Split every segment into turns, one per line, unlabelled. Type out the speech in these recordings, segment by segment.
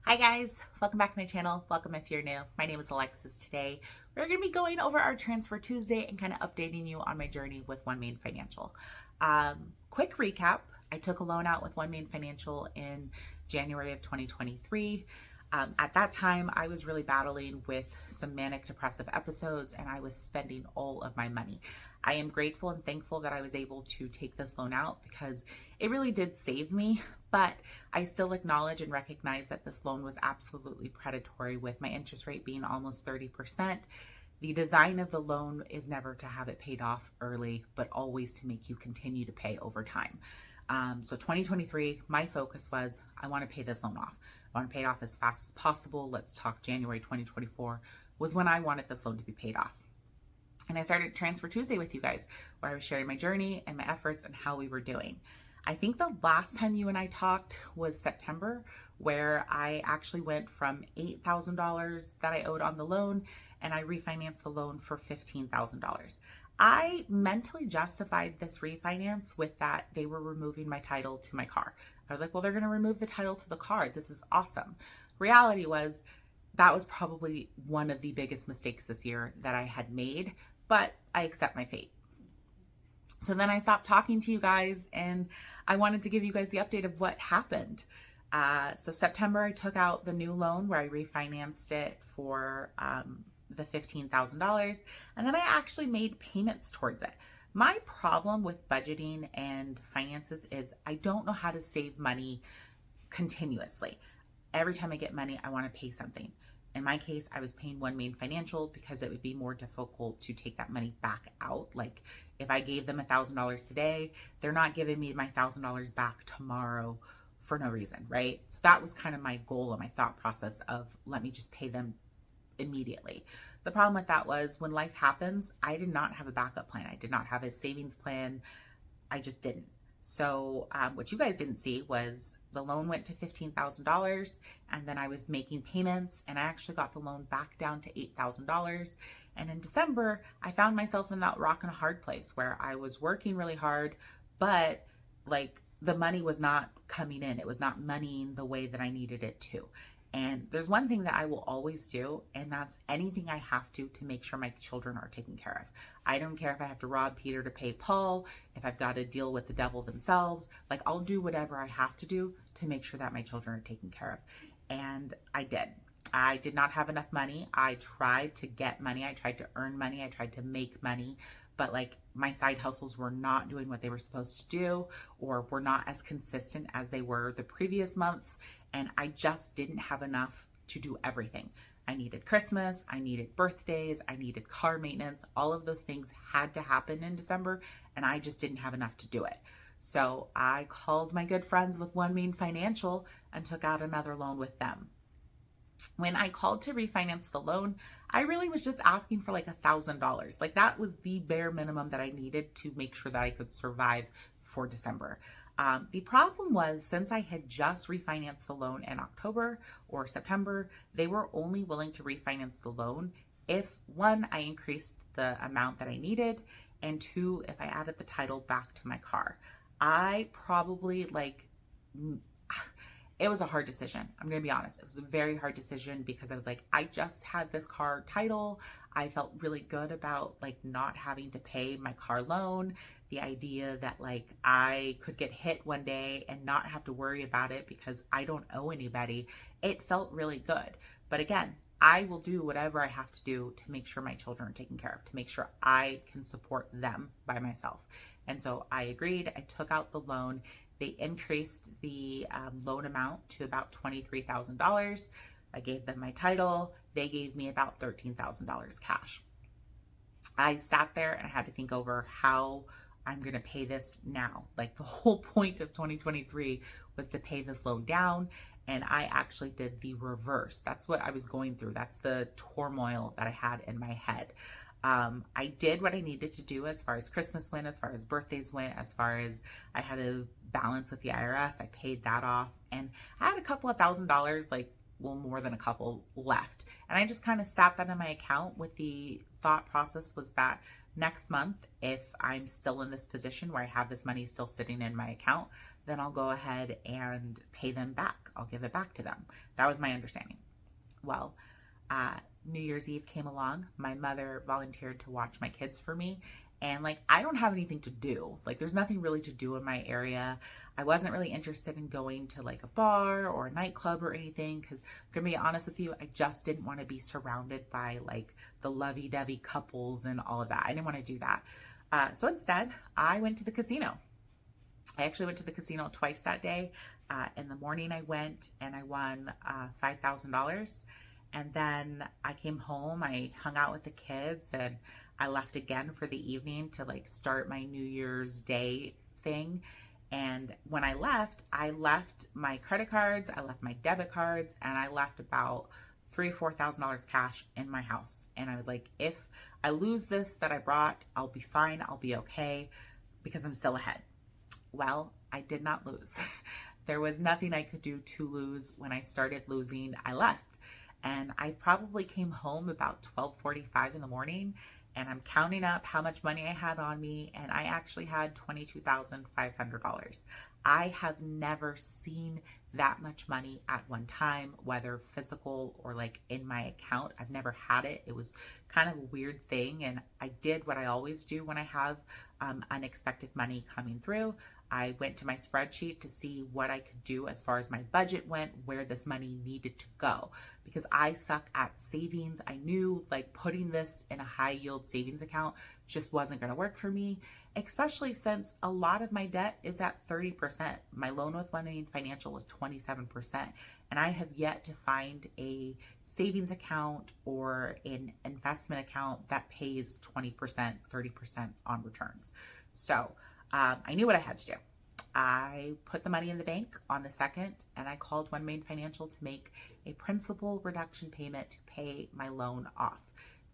Hi guys, welcome back to my channel. Welcome if you're new. My name is Alexis. Today we're going to be going over our Transfer Tuesday and kind of updating you on my journey with Onemain Financial. Quick recap, I took a loan out with Onemain Financial in January of 2023. At that time, I was really battling with some manic depressive episodes and I was spending all of my money. I am grateful and thankful that I was able to take this loan out because it really did save me, but I still acknowledge and recognize that this loan was absolutely predatory, with my interest rate being almost 30%. The design of the loan is never to have it paid off early, but always to make you continue to pay over time. So 2023, my focus was I want to pay this loan off. I want to pay it off as fast as possible. Let's talk January 2024 was when I wanted this loan to be paid off. And I started Transfer Tuesday with you guys, where I was sharing my journey and my efforts and how we were doing. I think the last time you and I talked was September, where I actually went from $8,000 that I owed on the loan and I refinanced the loan for $15,000. I mentally justified this refinance with that they were removing my title to my car. I was like, well, they're going to remove the title to the car. This is awesome. Reality was that was probably one of the biggest mistakes this year that I had made, but I accept my fate. So then I stopped talking to you guys and I wanted to give you guys the update of what happened. So September, I took out the new loan where I refinanced it for the $15,000, and then I actually made payments towards it. My problem with budgeting and finances is I don't know how to save money continuously. Every time I get money, I want to pay something. In my case, I was paying Onemain Financial because it would be more difficult to take that money back out. Like if I gave them $1,000 today, they're not giving me my $1,000 back tomorrow for no reason, right? So that was kind of my goal and my thought process of let me just pay them immediately. The problem with that was when life happens, I did not have a backup plan. I did not have a savings plan. I just didn't. So what you guys didn't see was the loan went to $15,000 and then I was making payments and I actually got the loan back down to $8,000. And in December, I found myself in that rock and a hard place where I was working really hard, but like the money was not coming in. It was not moneying the way that I needed it to. And there's one thing that I will always do, and that's anything I have to make sure my children are taken care of. I don't care if I have to rob Peter to pay Paul, if I've got to deal with the devil themselves. Like, I'll do whatever I have to do to make sure that my children are taken care of. And I did. I did not have enough money. I tried to get money. I tried to earn money. I tried to make money. But like my side hustles were not doing what they were supposed to do, or were not as consistent as they were the previous months. And I just didn't have enough to do everything. I needed Christmas, I needed birthdays, I needed car maintenance. All of those things had to happen in December, and I just didn't have enough to do it. So I called my good friends with Onemain Financial and took out another loan with them. When I called to refinance the loan, I really was just asking for like $1,000. Like that was the bare minimum that I needed to make sure that I could survive for December. The problem was, since I had just refinanced the loan in October or September, they were only willing to refinance the loan if, one, I increased the amount that I needed, and two, if I added the title back to my car. I probably it was a hard decision. I'm going to be honest. It was a very hard decision because I was like, I just had this car title. I felt really good about like not having to pay my car loan. The idea that like I could get hit one day and not have to worry about it because I don't owe anybody. It felt really good. But again, I will do whatever I have to do to make sure my children are taken care of, to make sure I can support them by myself. And so I agreed. I took out the loan. They increased the loan amount to about $23,000. I gave them my title. They gave me about $13,000 cash. I sat there and I had to think over how I'm going to pay this now. Like the whole point of 2023 was to pay this loan down. And I actually did the reverse. That's what I was going through. That's the turmoil that I had in my head. I did what I needed to do as far as Christmas went, as far as birthdays went, as far as I had a balance with the IRS. I paid that off and I had a couple of $1,000, like, well, more than a couple left. And I just kind of sat that in my account with the thought process was that next month, if I'm still in this position where I have this money still sitting in my account, then I'll go ahead and pay them back. I'll give it back to them. That was my understanding. Well, New Year's Eve came along. My mother volunteered to watch my kids for me. And like, I don't have anything to do. Like, there's nothing really to do in my area. I wasn't really interested in going to like a bar or a nightclub or anything because, to be honest with you, I just didn't want to be surrounded by like the lovey-dovey couples and all of that. I didn't want to do that. So instead, I went to the casino. I actually went to the casino twice that day. In the morning, I went and I won $5,000. And then I came home, I hung out with the kids, and I left again for the evening to like start my New Year's Day thing. And when I left my credit cards, I left my debit cards, and I left about $3,000 or $4,000 cash in my house. And I was like, if I lose this that I brought, I'll be fine. I'll be okay because I'm still ahead. Well, I did not lose. There was nothing I could do to lose. When I started losing, I left. And I probably came home about 12:45 in the morning, and I'm counting up how much money I had on me, and I actually had $22,500. I have never seen that much money at one time, whether physical or like in my account. I've never had it. It was kind of a weird thing, and I did what I always do when I have unexpected money coming through. I went to my spreadsheet to see what I could do as far as my budget went, where this money needed to go, because I suck at savings. I knew like putting this in a high yield savings account just wasn't going to work for me, especially since a lot of my debt is at 30%. My loan with Onemain Financial was 27%, and I have yet to find a savings account or an investment account that pays 20%, 30% on returns. So I knew what I had to do. I put the money in the bank on the 2nd, and I called Onemain Financial to make a principal reduction payment to pay my loan off.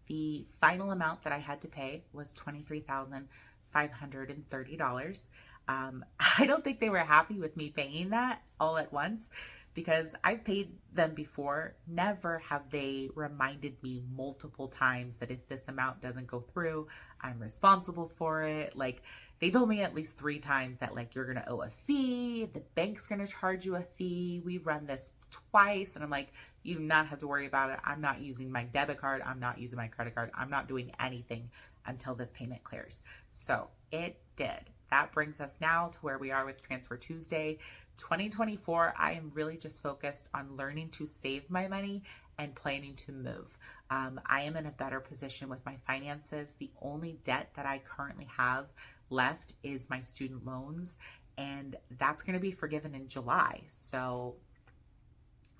The final amount that I had to pay was $23,530. I don't think they were happy with me paying that all at once, because I've paid them before. Never have they reminded me multiple times that if this amount doesn't go through, I'm responsible for it. Like, they told me at least 3 times that like, you're gonna owe a fee, the bank's gonna charge you a fee, we run this twice. And I'm like, you do not have to worry about it. I'm not using my debit card, I'm not using my credit card, I'm not doing anything until this payment clears. So it did. That brings us now to where we are with Transfer Tuesday 2024. I am really just focused on learning to save my money and planning to move. I am in a better position with my finances. The only debt that I currently have left is my student loans, and that's going to be forgiven in July. So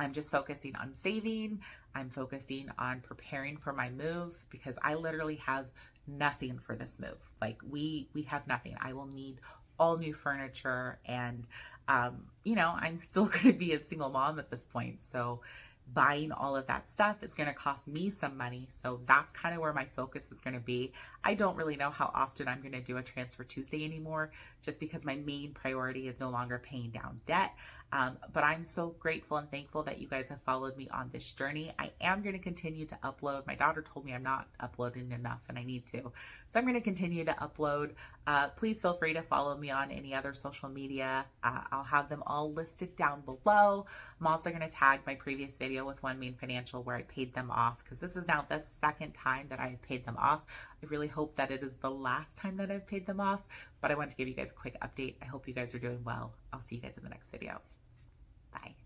I'm just focusing on saving. I'm focusing on preparing for my move, because I literally have nothing for this move. Like, we have nothing. I will need all new furniture, and I'm still going to be a single mom at this point. So buying all of that stuff is going to cost me some money. So that's kind of where my focus is going to be. I don't really know how often I'm going to do a Transfer Tuesday anymore, just because my main priority is no longer paying down debt. But I'm so grateful and thankful that you guys have followed me on this journey. I am going to continue to upload. My daughter told me I'm not uploading enough, and I need to. So I'm going to continue to upload. Please feel free to follow me on any other social media. I'll have them all listed down below. I'm also going to tag my previous video with Onemain Financial where I paid them off, because this is now the 2nd time that I've paid them off. I really hope that it is the last time that I've paid them off, but I want to give you guys a quick update. I hope you guys are doing well. I'll see you guys in the next video. Bye.